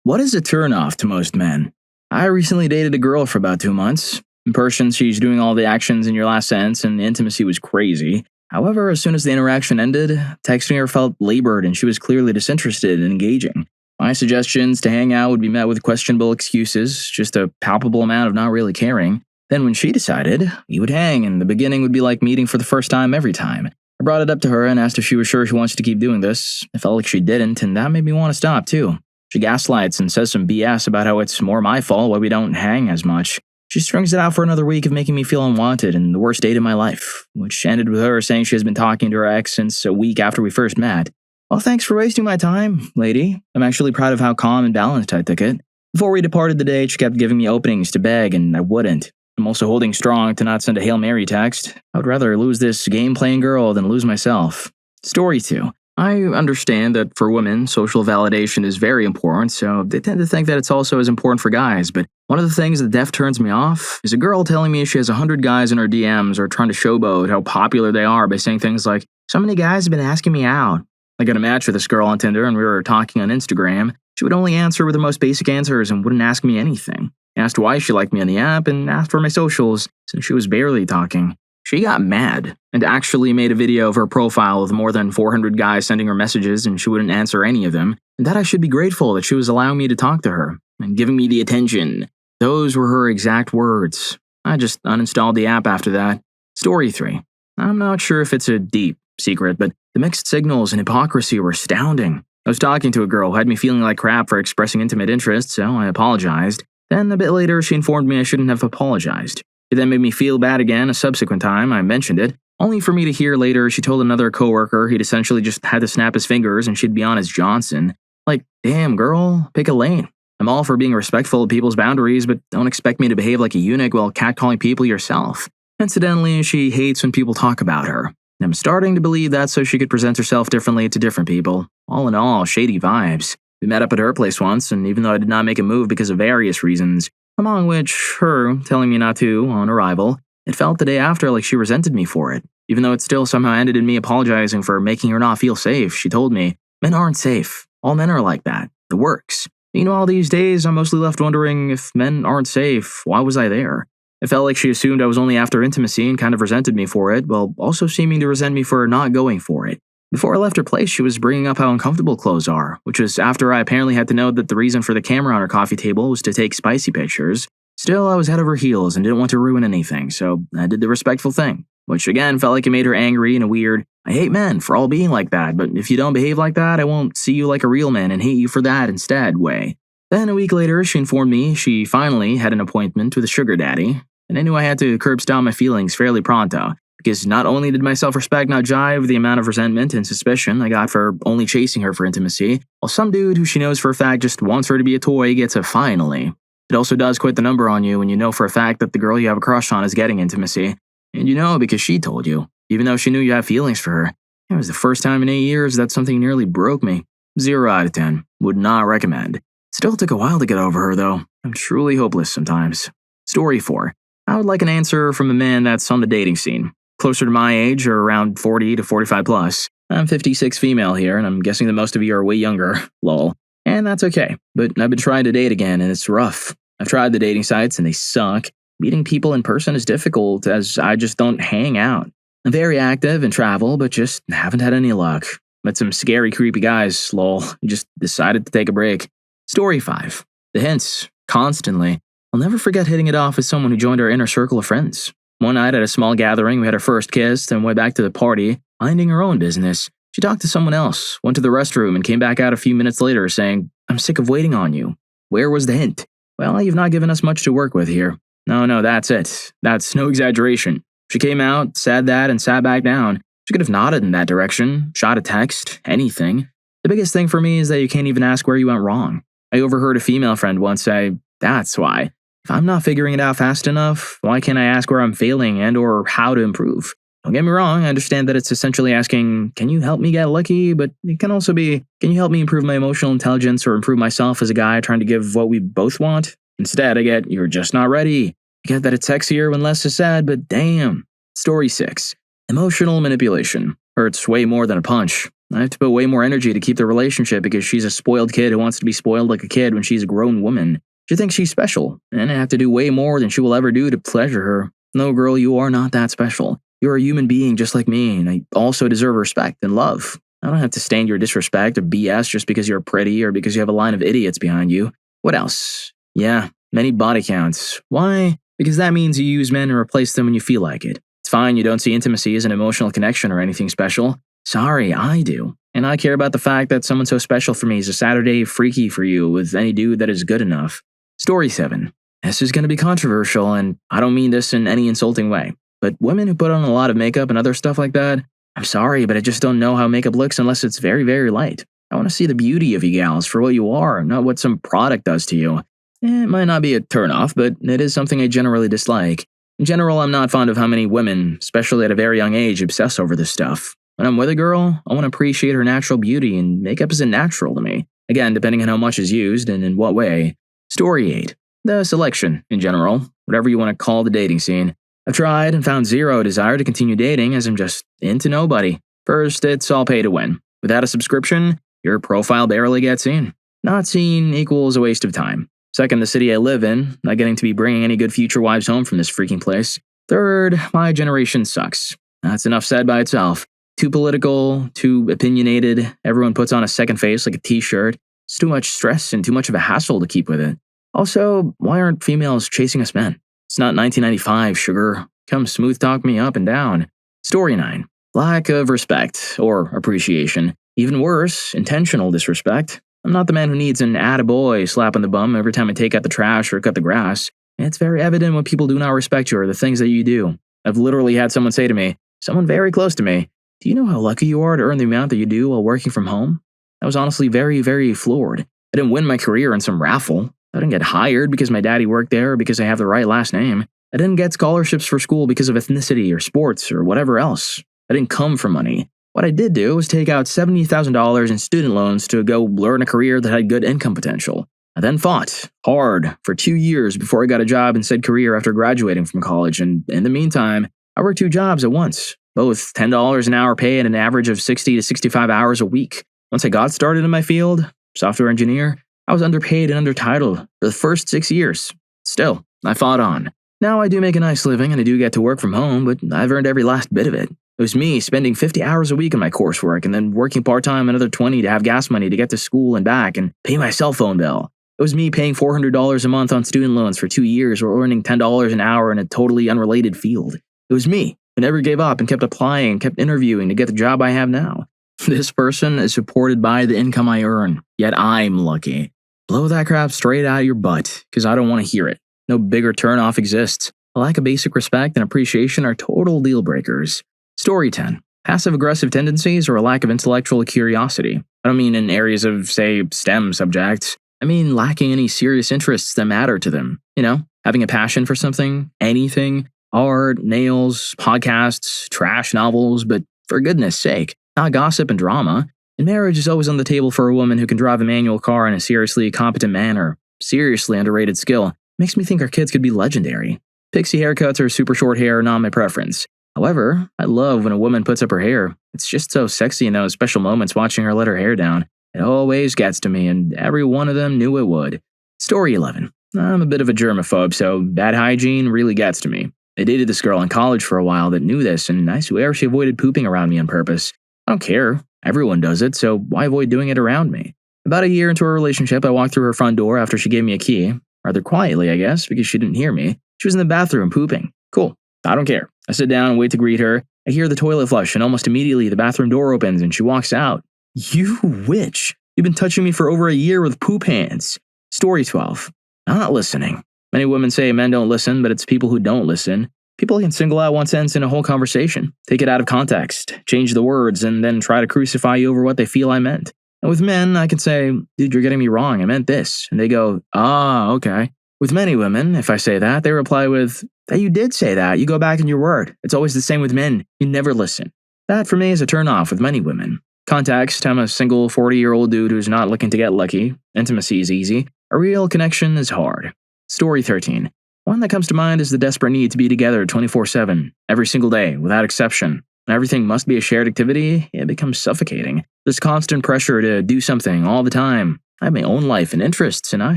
What is a turnoff to most men? I recently dated a girl for about 2 months. In person, she's doing all the actions in your last sentence, and the intimacy was crazy. However, as soon as the interaction ended, texting her felt labored and she was clearly disinterested in engaging. My suggestions to hang out would be met with questionable excuses, just a palpable amount of not really caring. Then when she decided, we would hang, and the beginning would be like meeting for the first time every time. I brought it up to her and asked if she was sure she wants to keep doing this. I felt like she didn't, and that made me want to stop too. She gaslights and says some BS about how it's more my fault why we don't hang as much. She strings it out for another week of making me feel unwanted and the worst date of my life, which ended with her saying she has been talking to her ex since a week after we first met. Well, thanks for wasting my time, lady. I'm actually proud of how calm and balanced I took it. Before we departed the date, she kept giving me openings to beg, and I wouldn't. I'm also holding strong to not send a Hail Mary text. I would rather lose this game-playing girl than lose myself. Story 2. I understand that for women, social validation is very important, so they tend to think that it's also as important for guys, but one of the things that def turns me off is a girl telling me she has 100 guys in her DMs or trying to showboat how popular they are by saying things like, "So many guys have been asking me out." I got a match with this girl on Tinder and we were talking on Instagram. She would only answer with the most basic answers and wouldn't ask me anything. I asked why she liked me on the app and asked for my socials, since she was barely talking. She got mad and actually made a video of her profile with more than 400 guys sending her messages and she wouldn't answer any of them, and that I should be grateful that she was allowing me to talk to her and giving me the attention. Those were her exact words. I just uninstalled the app after that. Story 3. I'm not sure if it's a deep secret, but the mixed signals and hypocrisy were astounding. I was talking to a girl who had me feeling like crap for expressing intimate interest, so I apologized. Then a bit later, she informed me I shouldn't have apologized. It then made me feel bad again a subsequent time I mentioned it, only for me to hear later she told another coworker he'd essentially just had to snap his fingers and she'd be on his Johnson. Like, damn girl, pick a lane. I'm all for being respectful of people's boundaries, but don't expect me to behave like a eunuch while catcalling people yourself. Incidentally, she hates when people talk about her. And I'm starting to believe that's so she could present herself differently to different people. All in all, shady vibes. We met up at her place once, and even though I did not make a move because of various reasons, among which her telling me not to on arrival, it felt the day after like she resented me for it. Even though it still somehow ended in me apologizing for making her not feel safe, she told me, "Men aren't safe. All men are like that. It works." Meanwhile, these days, I'm mostly left wondering if men aren't safe, why was I there? It felt like she assumed I was only after intimacy and kind of resented me for it, while also seeming to resent me for not going for it. Before I left her place, she was bringing up how uncomfortable clothes are, which was after I apparently had to note that the reason for the camera on her coffee table was to take spicy pictures. Still, I was head over heels and didn't want to ruin anything, so I did the respectful thing, which again felt like it made her angry in a weird, "I hate men for all being like that, but if you don't behave like that, I won't see you like a real man and hate you for that instead" way. Then a week later, she informed me she finally had an appointment with a sugar daddy, and I knew I had to curb stomp my feelings fairly pronto, because not only did my self-respect not jive with the amount of resentment and suspicion I got for only chasing her for intimacy, while some dude who she knows for a fact just wants her to be a toy gets a finally. It also does quite the number on you when you know for a fact that the girl you have a crush on is getting intimacy, and you know because she told you, even though she knew you have feelings for her. It was the first time in 8 years that something nearly broke me. 0 out of 10. Would not recommend. Still took a while to get over her though. I'm truly hopeless sometimes. Story 4. I would like an answer from a man that's on the dating scene. Closer to my age, or around 40 to 45 plus. I'm 56 female here, and I'm guessing that most of you are way younger. Lol. And that's okay, but I've been trying to date again, and it's rough. I've tried the dating sites, and they suck. Meeting people in person is difficult, as I just don't hang out. I'm very active and travel, but just haven't had any luck. Met some scary, creepy guys, lol. Just decided to take a break. Story 5. The hints. Constantly. I'll never forget hitting it off with someone who joined our inner circle of friends. One night at a small gathering, we had our first kiss, then went back to the party, minding her own business. She talked to someone else, went to the restroom, and came back out a few minutes later saying, "I'm sick of waiting on you." Where was the hint? Well, you've not given us much to work with here. No, that's it. That's no exaggeration. She came out, said that, and sat back down. She could have nodded in that direction, shot a text, anything. The biggest thing for me is that you can't even ask where you went wrong. I overheard a female friend once say, "That's why. If I'm not figuring it out fast enough, why can't I ask where I'm failing and or how to improve?" Don't get me wrong, I understand that it's essentially asking, "Can you help me get lucky?" But it can also be, "Can you help me improve my emotional intelligence or improve myself as a guy trying to give what we both want?" Instead, I get, "You're just not ready." I get that it's sexier when less is said, but damn. Story 6. Emotional manipulation. Hurts way more than a punch. I have to put way more energy to keep the relationship because she's a spoiled kid who wants to be spoiled like a kid when she's a grown woman. She thinks she's special, and I have to do way more than she will ever do to pleasure her. No, girl, you are not that special. You're a human being just like me, and I also deserve respect and love. I don't have to stand your disrespect or BS just because you're pretty or because you have a line of idiots behind you. What else? Yeah, many body counts. Why? Because that means you use men and replace them when you feel like it. It's fine you don't see intimacy as an emotional connection or anything special. Sorry, I do. And I care about the fact that someone so special for me is a Saturday freaky for you with any dude that is good enough. Story 7. This is going to be controversial, and I don't mean this in any insulting way. But women who put on a lot of makeup and other stuff like that, I'm sorry, but I just don't know how makeup looks unless it's very, very light. I want to see the beauty of you gals for what you are, not what some product does to you. It might not be a turnoff, but it is something I generally dislike. In general, I'm not fond of how many women, especially at a very young age, obsess over this stuff. When I'm with a girl, I want to appreciate her natural beauty, and makeup isn't natural to me. Again, depending on how much is used and in what way. Story 8. The selection, in general, whatever you want to call the dating scene. I've tried and found zero desire to continue dating as I'm just into nobody. First, it's all pay to win. Without a subscription, your profile barely gets seen. Not seen equals a waste of time. Second, the city I live in, not getting to be bringing any good future wives home from this freaking place. Third, my generation sucks. That's enough said by itself. Too political, too opinionated, everyone puts on a second face like a t-shirt. It's too much stress and too much of a hassle to keep with it. Also, why aren't females chasing us men? It's not 1995, sugar. Come smooth talk me up and down. Story 9. Lack of respect, or appreciation. Even worse, intentional disrespect. I'm not the man who needs an attaboy slap on the bum every time I take out the trash or cut the grass. It's very evident when people do not respect you or the things that you do. I've literally had someone say to me, someone very close to me, do you know how lucky you are to earn the amount that you do while working from home? I was honestly very, very floored. I didn't win my career in some raffle. I didn't get hired because my daddy worked there or because I have the right last name. I didn't get scholarships for school because of ethnicity or sports or whatever else. I didn't come for money. What I did do was take out $70,000 in student loans to go learn a career that had good income potential. I then fought hard for 2 years before I got a job in said career after graduating from college, and in the meantime, I worked 2 jobs at once, both $10 an hour pay and an average of 60 to 65 hours a week. Once I got started in my field, software engineer, I was underpaid and undertitled for the first 6 years. Still, I fought on. Now I do make a nice living and I do get to work from home, but I've earned every last bit of it. It was me spending 50 hours a week on my coursework and then working part-time another 20 to have gas money to get to school and back and pay my cell phone bill. It was me paying $400 a month on student loans for 2 years or earning $10 an hour in a totally unrelated field. It was me who never gave up and kept applying and kept interviewing to get the job I have now. This person is supported by the income I earn, yet I'm lucky. Blow that crap straight out of your butt, because I don't want to hear it. No bigger turnoff exists. A lack of basic respect and appreciation are total deal breakers. Story 10. Passive-aggressive tendencies or a lack of intellectual curiosity. I don't mean in areas of, say, STEM subjects. I mean lacking any serious interests that matter to them. You know, having a passion for something, anything, art, nails, podcasts, trash novels, but for goodness sake, not gossip and drama. And marriage is always on the table for a woman who can drive a manual car in a seriously competent manner. Seriously underrated skill. Makes me think our kids could be legendary. Pixie haircuts or super short hair are not my preference. However, I love when a woman puts up her hair. It's just so sexy in those special moments watching her let her hair down. It always gets to me, and every one of them knew it would. Story 11. I'm a bit of a germaphobe, so bad hygiene really gets to me. I dated this girl in college for a while that knew this, and I swear she avoided pooping around me on purpose. I don't care. Everyone does it, so why avoid doing it around me? About a year into our relationship, I walked through her front door after she gave me a key. Rather quietly, I guess, because she didn't hear me. She was in the bathroom pooping. Cool. I don't care. I sit down and wait to greet her. I hear the toilet flush, and almost immediately the bathroom door opens and she walks out. You witch! You've been touching me for over a year with poop hands. Story 12. I'm not listening. Many women say men don't listen, but it's people who don't listen. People can single out one sentence in a whole conversation, take it out of context, change the words, and then try to crucify you over what they feel I meant. And with men, I can say, dude, you're getting me wrong, I meant this. And they go, okay. With many women, if I say that, they reply with, that you did say that, you go back in your word. It's always the same with men, you never listen. That for me is a turn off with many women. Context, I'm a single 40-year-old dude who's not looking to get lucky. Intimacy is easy. A real connection is hard. Story 13. One that comes to mind is the desperate need to be together 24/7, every single day, without exception. When everything must be a shared activity, it becomes suffocating. There's constant pressure to do something all the time. I have my own life and interests, and I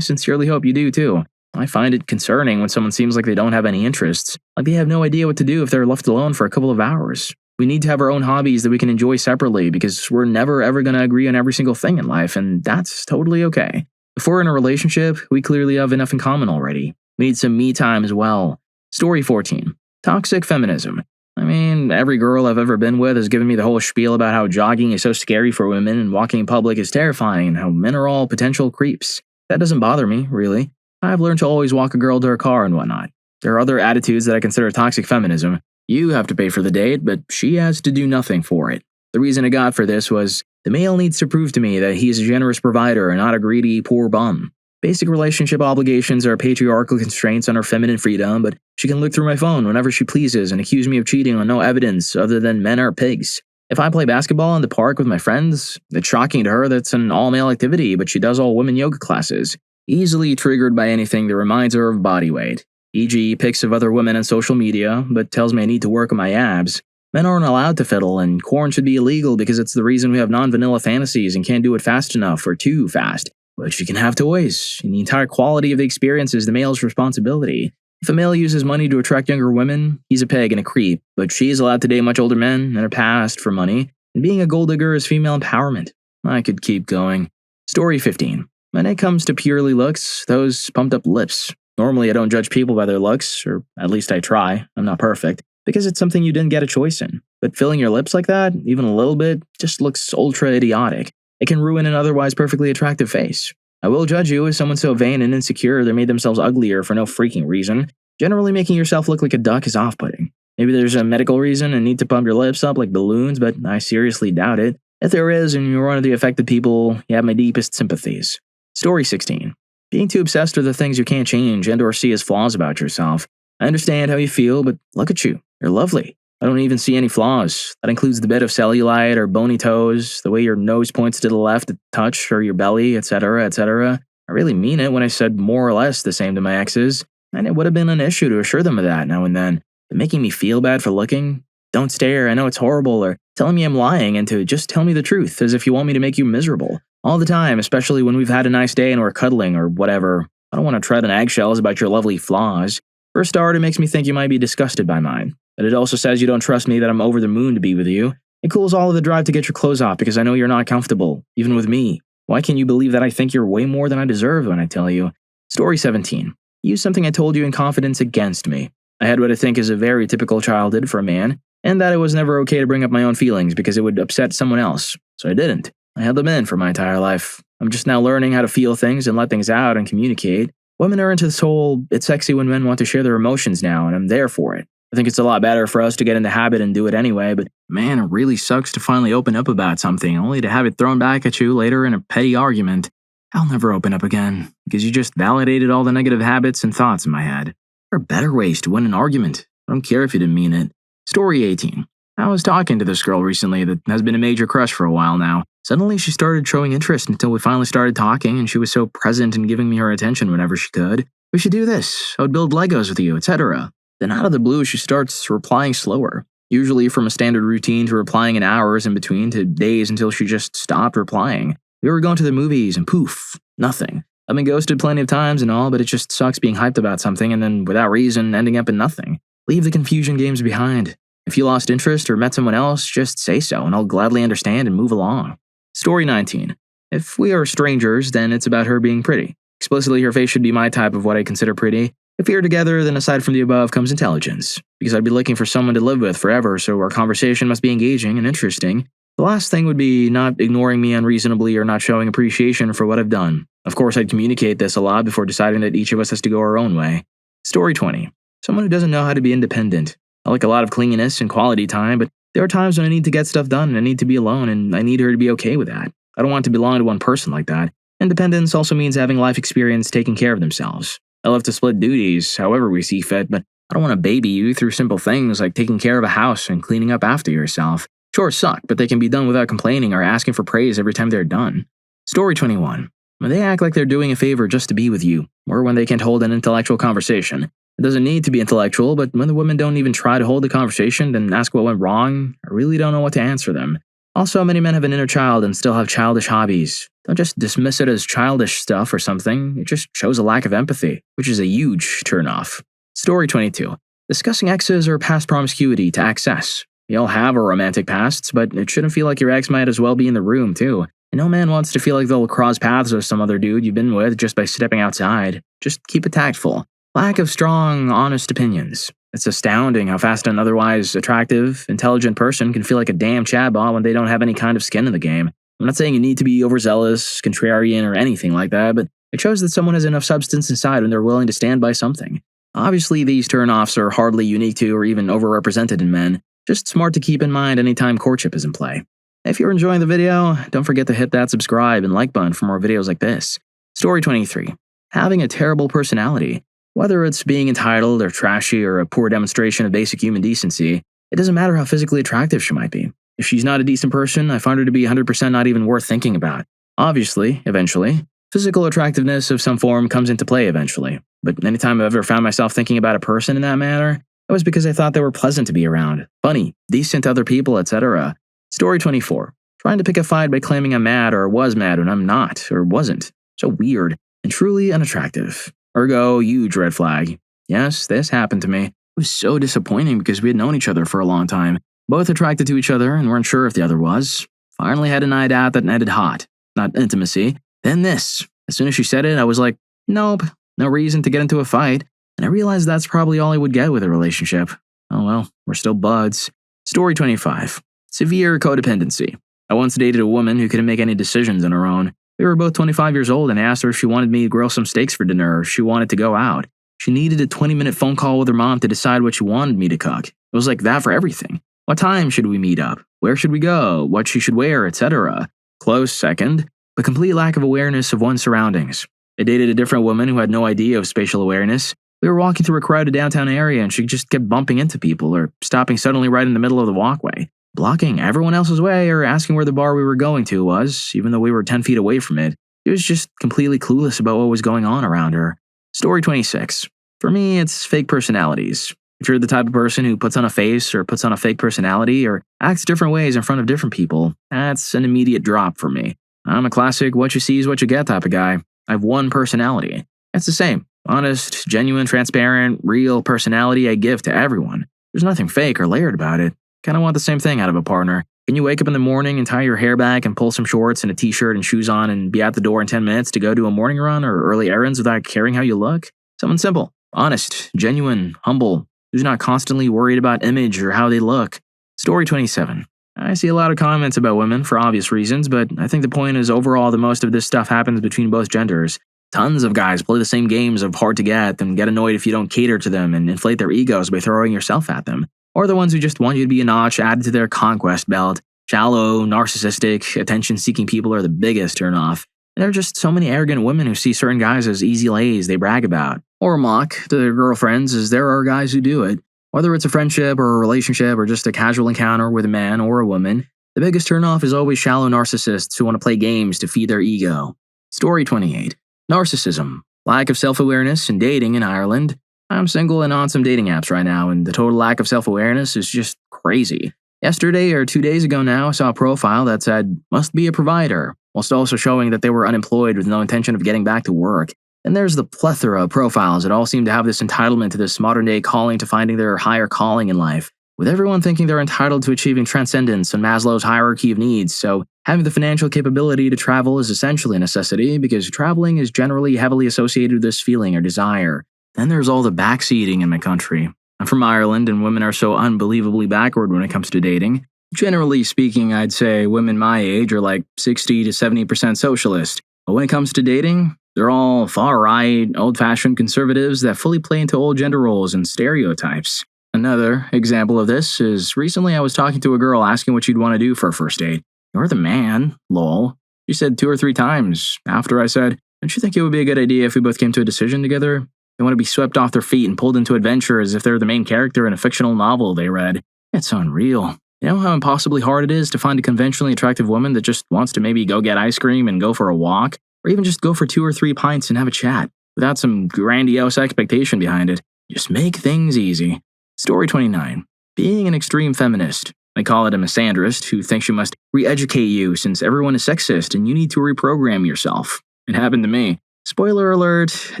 sincerely hope you do too. I find it concerning when someone seems like they don't have any interests, like they have no idea what to do if they're left alone for a couple of hours. We need to have our own hobbies that we can enjoy separately because we're never ever going to agree on every single thing in life, and that's totally okay. If we're in a relationship, we clearly have enough in common already. We need some me time as well. Story 14. Toxic feminism. I mean, every girl I've ever been with has given me the whole spiel about how jogging is so scary for women and walking in public is terrifying and how men are all potential creeps. That doesn't bother me, really. I've learned to always walk a girl to her car and whatnot. There are other attitudes that I consider toxic feminism. You have to pay for the date, but she has to do nothing for it. The reason I got for this was, the male needs to prove to me that he's a generous provider and not a greedy, poor bum. Basic relationship obligations are patriarchal constraints on her feminine freedom, but she can look through my phone whenever she pleases and accuse me of cheating on no evidence other than men are pigs. If I play basketball in the park with my friends, it's shocking to her that's an all-male activity, but she does all women yoga classes. Easily triggered by anything that reminds her of body weight, e.g. pics of other women on social media, but tells me I need to work on my abs. Men aren't allowed to fiddle, and corn should be illegal because it's the reason we have non-vanilla fantasies and can't do it fast enough or too fast. But she can have toys, and the entire quality of the experience is the male's responsibility. If a male uses money to attract younger women, he's a pig and a creep, but she is allowed to date much older men in her past for money, and being a gold digger is female empowerment. I could keep going. Story 15. When it comes to purely looks, those pumped up lips. Normally I don't judge people by their looks, or at least I try, I'm not perfect, because it's something you didn't get a choice in. But filling your lips like that, even a little bit, just looks ultra idiotic. It can ruin an otherwise perfectly attractive face. I will judge you as someone so vain and insecure they made themselves uglier for no freaking reason. Generally making yourself look like a duck is off-putting. Maybe there's a medical reason and need to pump your lips up like balloons, but I seriously doubt it. If there is and you're one of the affected people, you have my deepest sympathies. Story 16. Being too obsessed with the things you can't change and or see as flaws about yourself. I understand how you feel, but look at you. You're lovely. I don't even see any flaws. That includes the bit of cellulite or bony toes, the way your nose points to the left at touch, or your belly, etc., etc. I really mean it when I said more or less the same to my exes, and it would have been an issue to assure them of that now and then. But making me feel bad for looking? Don't stare, I know it's horrible, or telling me I'm lying, and to just tell me the truth, as if you want me to make you miserable. All the time, especially when we've had a nice day and we're cuddling or whatever. I don't want to tread on eggshells about your lovely flaws. For a start, it makes me think you might be disgusted by mine. But it also says you don't trust me that I'm over the moon to be with you. It cools all of the drive to get your clothes off because I know you're not comfortable, even with me. Why can't you believe that I think you're way more than I deserve when I tell you? Story 17. Use something I told you in confidence against me. I had what I think is a very typical childhood for a man, and that it was never okay to bring up my own feelings because it would upset someone else. So I didn't. I held them in for my entire life. I'm just now learning how to feel things and let things out and communicate. Women are into this whole, it's sexy when men want to share their emotions now, and I'm there for it. I think it's a lot better for us to get in the habit and do it anyway, but man, it really sucks to finally open up about something, only to have it thrown back at you later in a petty argument. I'll never open up again, because you just validated all the negative habits and thoughts in my head. There are better ways to win an argument. I don't care if you didn't mean it. Story 18. I was talking to this girl recently that has been a major crush for a while now. Suddenly she started showing interest until we finally started talking, and she was so present and giving me her attention whenever she could. We should do this. I would build Legos with you, etc. Then out of the blue, she starts replying slower. Usually from a standard routine to replying in hours in between to days until she just stopped replying. We were going to the movies and poof, nothing. I've been ghosted plenty of times and all, but it just sucks being hyped about something and then without reason ending up in nothing. Leave the confusion games behind. If you lost interest or met someone else, just say so and I'll gladly understand and move along. Story 19. If we are strangers, then it's about her being pretty. Explicitly, her face should be my type of what I consider pretty. If we are together, then aside from the above comes intelligence. Because I'd be looking for someone to live with forever, so our conversation must be engaging and interesting. The last thing would be not ignoring me unreasonably or not showing appreciation for what I've done. Of course, I'd communicate this a lot before deciding that each of us has to go our own way. Story 20. Someone who doesn't know how to be independent. I like a lot of cleanliness and quality time, but there are times when I need to get stuff done and I need to be alone, and I need her to be okay with that. I don't want to belong to one person like that. Independence also means having life experience taking care of themselves. I love to split duties however we see fit, but I don't want to baby you through simple things like taking care of a house and cleaning up after yourself. Chores suck, but they can be done without complaining or asking for praise every time they're done. Story 21. When they act like they're doing a favor just to be with you, or when they can't hold an intellectual conversation. It doesn't need to be intellectual, but when the women don't even try to hold the conversation, then ask what went wrong, I really don't know what to answer them. Also, many men have an inner child and still have childish hobbies. Don't just dismiss it as childish stuff or something, it just shows a lack of empathy, which is a huge turnoff. Story 22. Discussing exes or past promiscuity to access. We all have our romantic pasts, but it shouldn't feel like your ex might as well be in the room, too. And no man wants to feel like they'll cross paths with some other dude you've been with just by stepping outside. Just keep it tactful. Lack of strong, honest opinions. It's astounding how fast an otherwise attractive, intelligent person can feel like a damn chatbot when they don't have any kind of skin in the game. I'm not saying you need to be overzealous, contrarian, or anything like that, but it shows that someone has enough substance inside when they're willing to stand by something. Obviously, these turnoffs are hardly unique to or even overrepresented in men, just smart to keep in mind anytime courtship is in play. If you're enjoying the video, don't forget to hit that subscribe and like button for more videos like this. Story 23. Having a terrible personality. Whether it's being entitled or trashy or a poor demonstration of basic human decency, it doesn't matter how physically attractive she might be. If she's not a decent person, I find her to be 100% not even worth thinking about. Obviously, eventually, physical attractiveness of some form comes into play eventually. But anytime I've ever found myself thinking about a person in that manner, it was because I thought they were pleasant to be around, funny, decent to other people, etc. Story 24. Trying to pick a fight by claiming I'm mad or was mad when I'm not or wasn't. So weird and truly unattractive. Ergo, huge red flag. Yes, this happened to me. It was so disappointing because we had known each other for a long time. Both attracted to each other and weren't sure if the other was. Finally had a night out that ended hot. Not intimacy. Then this. As soon as she said it, I was like, nope, no reason to get into a fight. And I realized that's probably all I would get with a relationship. Oh well, we're still buds. Story 25. Severe codependency. I once dated a woman who couldn't make any decisions on her own. We were both 25 years old and I asked her if she wanted me to grill some steaks for dinner or if she wanted to go out. She needed a 20-minute phone call with her mom to decide what she wanted me to cook. It was like that for everything. What time should we meet up? Where should we go? What she should wear, etc. Close second, but complete lack of awareness of one's surroundings. I dated a different woman who had no idea of spatial awareness. We were walking through a crowded downtown area and she just kept bumping into people or stopping suddenly right in the middle of the walkway, blocking everyone else's way or asking where the bar we were going to was, even though we were 10 feet away from it. She was just completely clueless about what was going on around her. Story 26. For me, it's fake personalities. If you're the type of person who puts on a face or puts on a fake personality or acts different ways in front of different people, that's an immediate drop for me. I'm a classic what you see is what you get type of guy. I have one personality. It's the same. Honest, genuine, transparent, real personality I give to everyone. There's nothing fake or layered about it. Kinda want the same thing out of a partner. Can you wake up in the morning and tie your hair back and pull some shorts and a t-shirt and shoes on and be at the door in 10 minutes to go do a morning run or early errands without caring how you look? Someone simple, honest, genuine, humble, who's not constantly worried about image or how they look. Story 27. I see a lot of comments about women for obvious reasons, but I think the point is overall the most of this stuff happens between both genders. Tons of guys play the same games of hard to get and get annoyed if you don't cater to them and inflate their egos by throwing yourself at them. Or the ones who just want you to be a notch added to their conquest belt. Shallow, narcissistic, attention-seeking people are the biggest turnoff. And there are just so many arrogant women who see certain guys as easy lays they brag about, or mock to their girlfriends, as there are guys who do it. Whether it's a friendship or a relationship or just a casual encounter with a man or a woman, the biggest turnoff is always shallow narcissists who want to play games to feed their ego. Story 28. Narcissism. Lack of self-awareness in dating in Ireland. I'm single and on some dating apps right now, and the total lack of self-awareness is just crazy. Yesterday or 2 days ago now, I saw a profile that said, must be a provider, whilst also showing that they were unemployed with no intention of getting back to work. And there's the plethora of profiles that all seem to have this entitlement to this modern-day calling to finding their higher calling in life, with everyone thinking they're entitled to achieving transcendence on Maslow's hierarchy of needs, so having the financial capability to travel is essentially a necessity because traveling is generally heavily associated with this feeling or desire. Then there's all the backseating in my country. I'm from Ireland and women are so unbelievably backward when it comes to dating. Generally speaking, I'd say women my age are like 60 to 70% socialist. But when it comes to dating, they're all far-right, old-fashioned conservatives that fully play into old gender roles and stereotypes. Another example of this is recently I was talking to a girl asking what she'd want to do for a first date. You're the man, lol. She said 2 or 3 times after I said, don't you think it would be a good idea if we both came to a decision together? They want to be swept off their feet and pulled into adventure as if they're the main character in a fictional novel they read. It's unreal. You know how impossibly hard it is to find a conventionally attractive woman that just wants to maybe go get ice cream and go for a walk? Or even just go for 2 or 3 pints and have a chat, without some grandiose expectation behind it. Just make things easy. Story 29. Being an extreme feminist. They call it a misandrist who thinks you must re-educate you since everyone is sexist and you need to reprogram yourself. It happened to me. Spoiler alert, it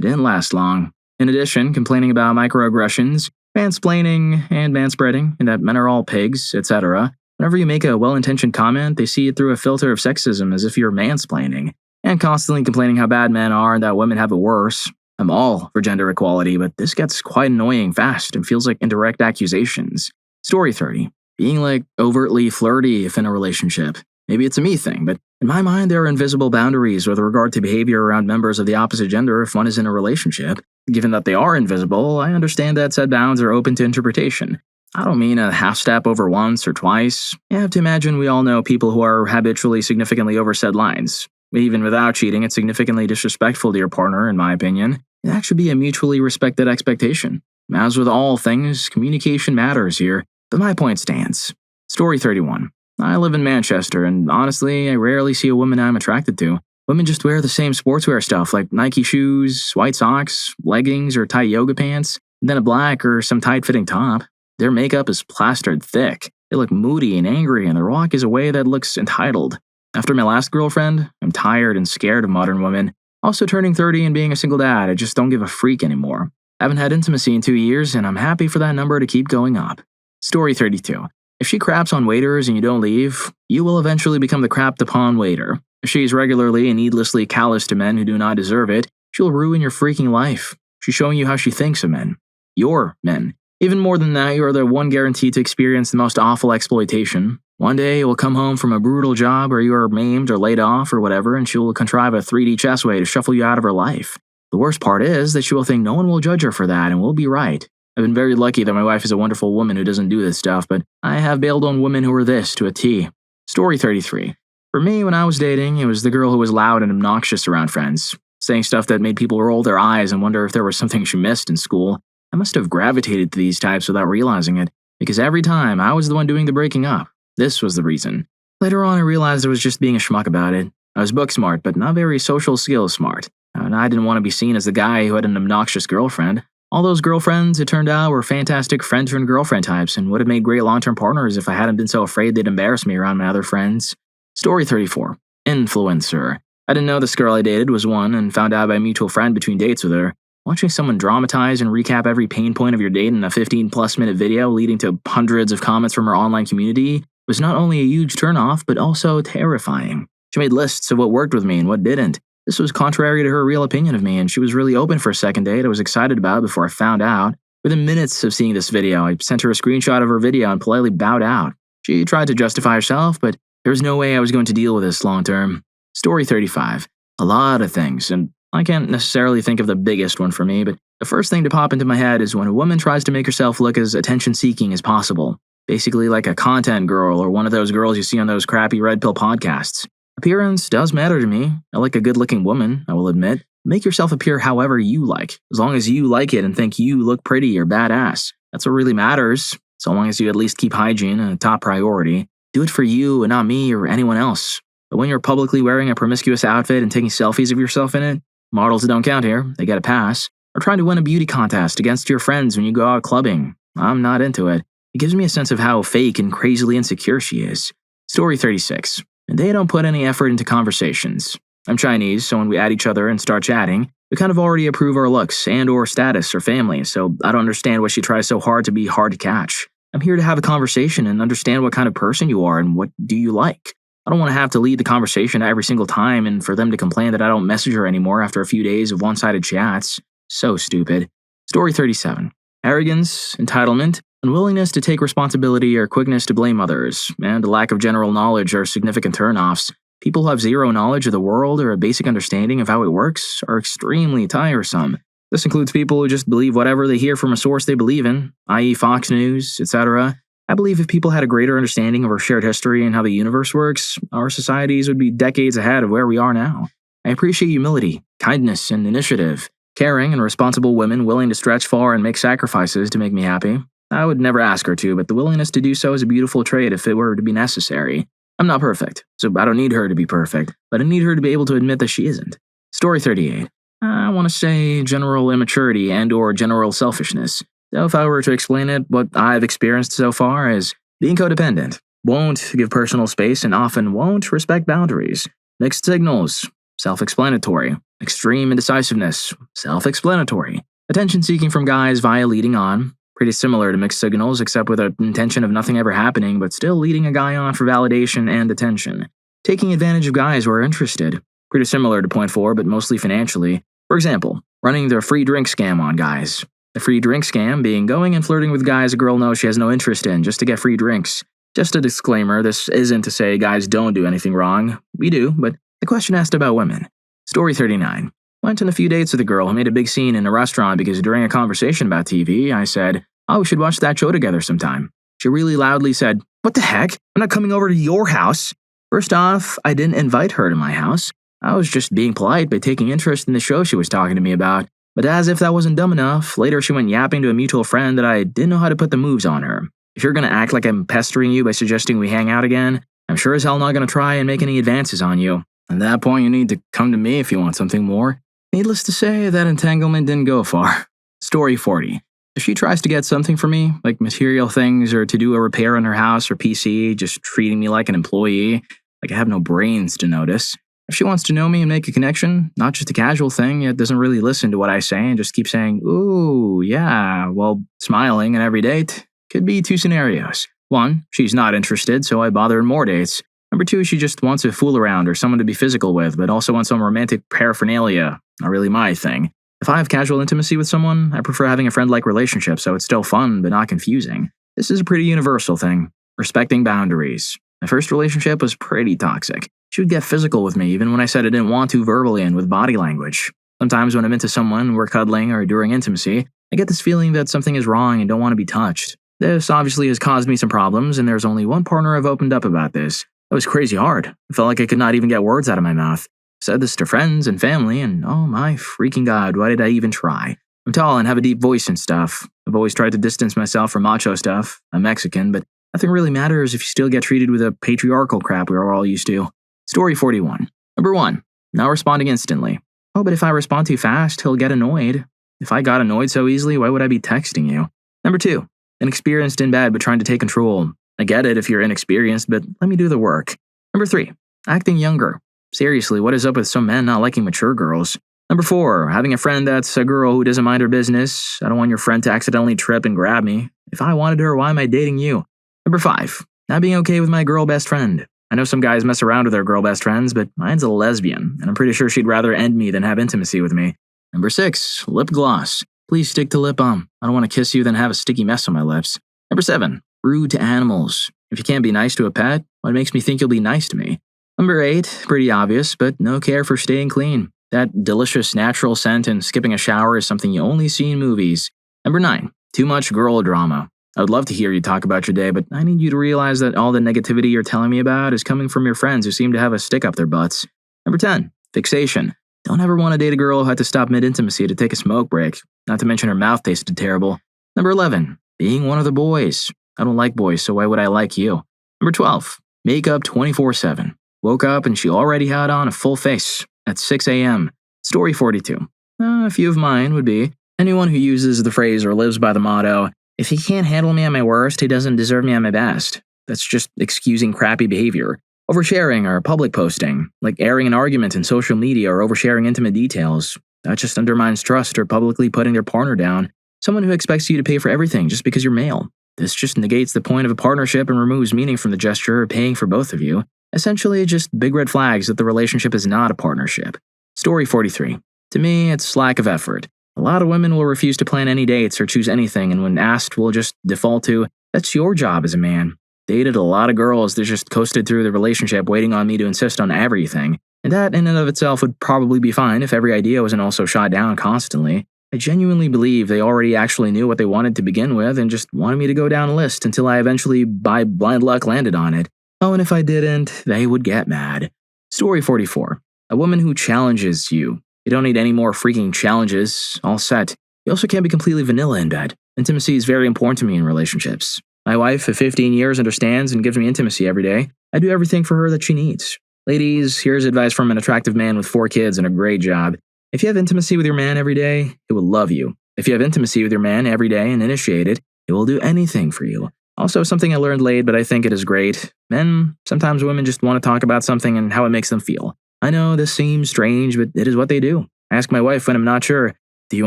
didn't last long. In addition, complaining about microaggressions, mansplaining, and manspreading, and that men are all pigs, etc. Whenever you make a well-intentioned comment, they see it through a filter of sexism as if you're mansplaining, and constantly complaining how bad men are and that women have it worse. I'm all for gender equality, but this gets quite annoying fast and feels like indirect accusations. Story 30. Being like overtly flirty if in a relationship. Maybe it's a me thing, but in my mind there are invisible boundaries with regard to behavior around members of the opposite gender if one is in a relationship. Given that they are invisible, I understand that said bounds are open to interpretation. I don't mean a half step over once or twice. You have to imagine we all know people who are habitually significantly over said lines. Even without cheating, it's significantly disrespectful to your partner, in my opinion. That should be a mutually respected expectation. As with all things, communication matters here, but my point stands. Story 31. I live in Manchester, and honestly, I rarely see a woman I'm attracted to. Women just wear the same sportswear stuff like Nike shoes, white socks, leggings, or tight yoga pants, and then a black or some tight-fitting top. Their makeup is plastered thick. They look moody and angry, and their walk is a way that looks entitled. After my last girlfriend, I'm tired and scared of modern women. Also turning 30 and being a single dad, I just don't give a freak anymore. I haven't had intimacy in 2 years, and I'm happy for that number to keep going up. Story 32. If she craps on waiters and you don't leave, you will eventually become the crapped upon waiter. If she is regularly and needlessly callous to men who do not deserve it, she'll ruin your freaking life. She's showing you how she thinks of men. Your men. Even more than that, you are the one guaranteed to experience the most awful exploitation. One day you will come home from a brutal job or you are maimed or laid off or whatever, and she will contrive a 3D chess way to shuffle you out of her life. The worst part is that she will think no one will judge her for that and will be right. I've been very lucky that my wife is a wonderful woman who doesn't do this stuff, but I have bailed on women who are this to a T. Story 33. For me, when I was dating, it was the girl who was loud and obnoxious around friends, saying stuff that made people roll their eyes and wonder if there was something she missed in school. I must have gravitated to these types without realizing it, because every time I was the one doing the breaking up. This was the reason. Later on, I realized I was just being a schmuck about it. I was book smart, but not very social skills smart. And I didn't want to be seen as the guy who had an obnoxious girlfriend. All those girlfriends, it turned out, were fantastic friend-girlfriend types and would have made great long-term partners if I hadn't been so afraid they'd embarrass me around my other friends. Story 34. Influencer. I didn't know this girl I dated was one and found out by a mutual friend between dates with her. Watching someone dramatize and recap every pain point of your date in a 15-plus minute video leading to hundreds of comments from her online community was not only a huge turnoff, but also terrifying. She made lists of what worked with me and what didn't. This was contrary to her real opinion of me, and she was really open for a second date I was excited about before I found out. Within minutes of seeing this video, I sent her a screenshot of her video and politely bowed out. She tried to justify herself, but there was no way I was going to deal with this long term. Story 35. A lot of things, and I can't necessarily think of the biggest one for me, but the first thing to pop into my head is when a woman tries to make herself look as attention-seeking as possible. Basically like a content girl or one of those girls you see on those crappy red pill podcasts. Appearance does matter to me. I like a good-looking woman, I will admit. Make yourself appear however you like. As long as you like it and think you look pretty or badass. That's what really matters. So long as you at least keep hygiene a top priority. Do it for you and not me or anyone else. But when you're publicly wearing a promiscuous outfit and taking selfies of yourself in it, models don't count here, they get a pass. Or trying to win a beauty contest against your friends when you go out clubbing. I'm not into it. It gives me a sense of how fake and crazily insecure she is. Story 36. And they don't put any effort into conversations. I'm Chinese, so when we add each other and start chatting, we kind of already approve our looks and or status or family, so I don't understand why she tries so hard to be hard to catch. I'm here to have a conversation and understand what kind of person you are and what do you like. I don't want to have to lead the conversation every single time and for them to complain that I don't message her anymore after a few days of one-sided chats. So stupid. Story 37. Arrogance, entitlement, unwillingness to take responsibility or quickness to blame others, and a lack of general knowledge are significant turnoffs. People who have zero knowledge of the world or a basic understanding of how it works are extremely tiresome. This includes people who just believe whatever they hear from a source they believe in, i.e. Fox News, etc. I believe if people had a greater understanding of our shared history and how the universe works, our societies would be decades ahead of where we are now. I appreciate humility, kindness, and initiative. Caring and responsible women willing to stretch far and make sacrifices to make me happy. I would never ask her to, but the willingness to do so is a beautiful trait if it were to be necessary. I'm not perfect, so I don't need her to be perfect, but I need her to be able to admit that she isn't. Story 38. I want to say general immaturity and or general selfishness. So if I were to explain it, what I've experienced so far is Being codependent. Won't give personal space and often won't respect boundaries. Mixed signals. Self-explanatory. Extreme indecisiveness. Self-explanatory. Attention seeking from guys via leading on. Pretty similar to mixed signals, except with an intention of nothing ever happening, but still leading a guy on for validation and attention. Taking advantage of guys who are interested. Pretty similar to point 4, but mostly financially. For example, running the free drink scam on guys. The free drink scam being going and flirting with guys a girl knows she has no interest in just to get free drinks. Just a disclaimer, this isn't to say guys don't do anything wrong. We do, but the question asked about women. Story 39. Went on a few dates with a girl who made a big scene in a restaurant because during a conversation about TV, I said, "Oh, we should watch that show together sometime." She really loudly said, "What the heck? I'm not coming over to your house." First off, I didn't invite her to my house. I was just being polite by taking interest in the show she was talking to me about. But as if that wasn't dumb enough, later she went yapping to a mutual friend that I didn't know how to put the moves on her. If you're gonna act like I'm pestering you by suggesting we hang out again, I'm sure as hell not gonna try and make any advances on you. At that point, you need to come to me if you want something more. Needless to say, that entanglement didn't go far. Story 40. If she tries to get something from me, like material things or to do a repair on her house or PC, just treating me like an employee, like I have no brains to notice. If she wants to know me and make a connection, not just a casual thing, yet doesn't really listen to what I say and just keeps saying, "Ooh, yeah," while smiling on every date, could be 2 scenarios. 1, she's not interested, so I bother her more dates. Number 2, she just wants a fool around or someone to be physical with, but also wants some romantic paraphernalia. Not really my thing. If I have casual intimacy with someone, I prefer having a friend-like relationship so it's still fun but not confusing. This is a pretty universal thing. Respecting boundaries. My first relationship was pretty toxic. She would get physical with me even when I said I didn't want to verbally and with body language. Sometimes when I'm into someone, we're cuddling or during intimacy, I get this feeling that something is wrong and don't want to be touched. This obviously has caused me some problems, and there's only one partner I've opened up about this. It was crazy hard. I felt like I could not even get words out of my mouth. Said this to friends and family, and oh my freaking god, why did I even try? I'm tall and have a deep voice and stuff. I've always tried to distance myself from macho stuff. I'm Mexican, but nothing really matters if you still get treated with a patriarchal crap we are all used to. Story 41. Number 1. Not responding instantly. Oh, but if I respond too fast, he'll get annoyed. If I got annoyed so easily, why would I be texting you? Number 2. Inexperienced in bed but trying to take control. I get it if you're inexperienced, but let me do the work. Number 3. Acting younger. Seriously, what is up with some men not liking mature girls? Number 4. Having a friend that's a girl who doesn't mind her business. I don't want your friend to accidentally trip and grab me. If I wanted her, why am I dating you? Number 5. Not being okay with my girl best friend. I know some guys mess around with their girl best friends, but mine's a lesbian, and I'm pretty sure she'd rather end me than have intimacy with me. Number 6. Lip gloss. Please stick to lip balm. I don't want to kiss you then have a sticky mess on my lips. Number 7. Rude to animals. If you can't be nice to a pet, what makes me think you'll be nice to me? Number 8. Pretty obvious, but no care for staying clean. That delicious natural scent and skipping a shower is something you only see in movies. Number 9. Too much girl drama. I would love to hear you talk about your day, but I need you to realize that all the negativity you're telling me about is coming from your friends who seem to have a stick up their butts. Number 10. Fixation. Don't ever want to date a girl who had to stop mid-intimacy to take a smoke break, not to mention her mouth tasted terrible. Number 11. Being one of the boys. I don't like boys, so why would I like you? Number 12. Makeup 24/7. Woke up and she already had on a full face at 6 a.m. Story 42. A few of mine would be anyone who uses the phrase or lives by the motto, "If he can't handle me at my worst, he doesn't deserve me at my best." That's just excusing crappy behavior. Oversharing or public posting, like airing an argument in social media or oversharing intimate details. That just undermines trust or publicly putting their partner down. Someone who expects you to pay for everything just because you're male. This just negates the point of a partnership and removes meaning from the gesture of paying for both of you. Essentially, just big red flags that the relationship is not a partnership. Story 43. To me, it's lack of effort. A lot of women will refuse to plan any dates or choose anything, and when asked, will just default to, "That's your job as a man." Dated a lot of girls that just coasted through the relationship waiting on me to insist on everything, and that in and of itself would probably be fine if every idea wasn't also shot down constantly. I genuinely believe they already actually knew what they wanted to begin with and just wanted me to go down a list until I eventually, by blind luck, landed on it. Oh, and if I didn't, they would get mad. Story 44. A woman who challenges you. You don't need any more freaking challenges. All set. You also can't be completely vanilla in bed. Intimacy is very important to me in relationships. My wife of 15 years understands and gives me intimacy every day. I do everything for her that she needs. Ladies, here's advice from an attractive man with 4 kids and a great job. If you have intimacy with your man every day, he will love you. If you have intimacy with your man every day and initiate it, he will do anything for you. Also, something I learned late, but I think it is great. Men, sometimes women just want to talk about something and how it makes them feel. I know this seems strange, but it is what they do. I ask my wife when I'm not sure, do you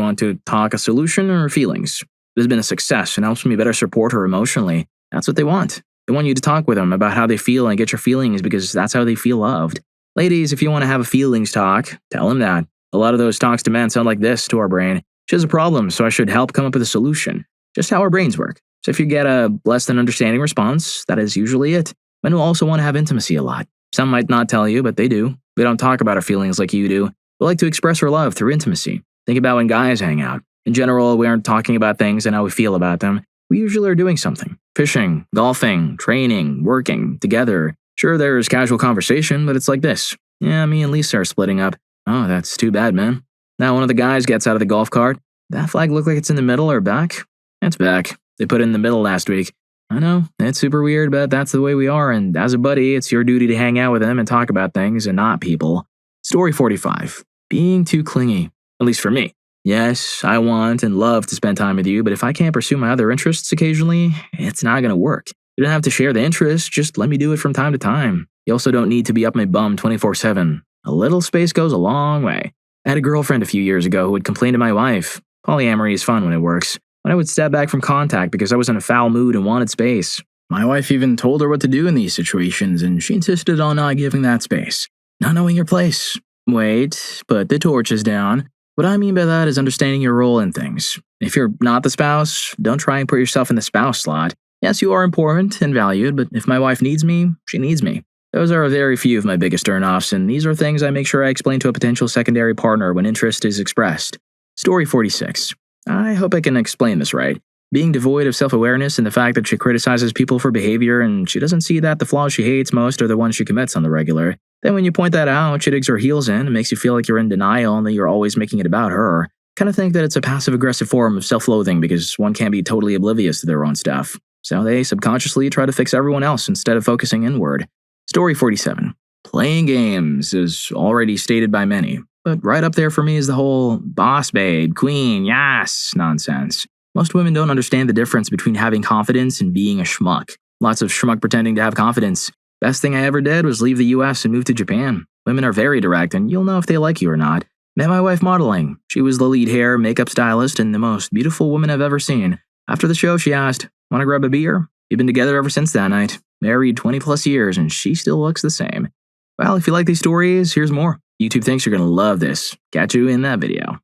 want to talk a solution or feelings? It has been a success and helps me better support her emotionally. That's what they want. They want you to talk with them about how they feel and get your feelings because that's how they feel loved. Ladies, if you want to have a feelings talk, tell them that. A lot of those talks to men sound like this to our brain. She has a problem, so I should help come up with a solution. Just how our brains work. So if you get a less than understanding response, that is usually it. Men will also want to have intimacy a lot. Some might not tell you, but they do. We don't talk about our feelings like you do. We like to express our love through intimacy. Think about when guys hang out. In general, we aren't talking about things and how we feel about them. We usually are doing something. Fishing, golfing, training, working, together. Sure, there's casual conversation, but it's like this. Yeah, me and Lisa are splitting up. Oh, that's too bad, man. Now one of the guys gets out of the golf cart. That flag look like it's in the middle or back? It's back. They put it in the middle last week. I know, it's super weird, but that's the way we are, and as a buddy, it's your duty to hang out with them and talk about things and not people. Story 45. Being too clingy. At least for me. Yes, I want and love to spend time with you, but if I can't pursue my other interests occasionally, it's not gonna work. You don't have to share the interest, just let me do it from time to time. You also don't need to be up my bum 24/7. A little space goes a long way. I had a girlfriend a few years ago who would complain to my wife. Polyamory is fun when it works. When I would step back from contact because I was in a foul mood and wanted space. My wife even told her what to do in these situations, and she insisted on not giving that space. Not knowing your place. Wait, put the torches down. What I mean by that is understanding your role in things. If you're not the spouse, don't try and put yourself in the spouse slot. Yes, you are important and valued, but if my wife needs me, she needs me. Those are a very few of my biggest turnoffs, and these are things I make sure I explain to a potential secondary partner when interest is expressed. Story 46. I hope I can explain this right. Being devoid of self-awareness and the fact that she criticizes people for behavior and she doesn't see that the flaws she hates most are the ones she commits on the regular. Then when you point that out, she digs her heels in and makes you feel like you're in denial and that you're always making it about her. Kind of think that it's a passive-aggressive form of self-loathing because one can't be totally oblivious to their own stuff. So they subconsciously try to fix everyone else instead of focusing inward. Story 47. Playing games is already stated by many, but right up there for me is the whole boss babe, queen, yes nonsense. Most women don't understand the difference between having confidence and being a schmuck. Lots of schmuck pretending to have confidence. Best thing I ever did was leave the US and move to Japan. Women are very direct and you'll know if they like you or not. Met my wife modeling. She was the lead hair, makeup stylist and the most beautiful woman I've ever seen. After the show she asked, "Wanna grab a beer?" We've been together ever since that night. Married 20 plus years and she still looks the same. Well, if you like these stories, here's more. YouTube thinks you're gonna love this. Catch you in that video.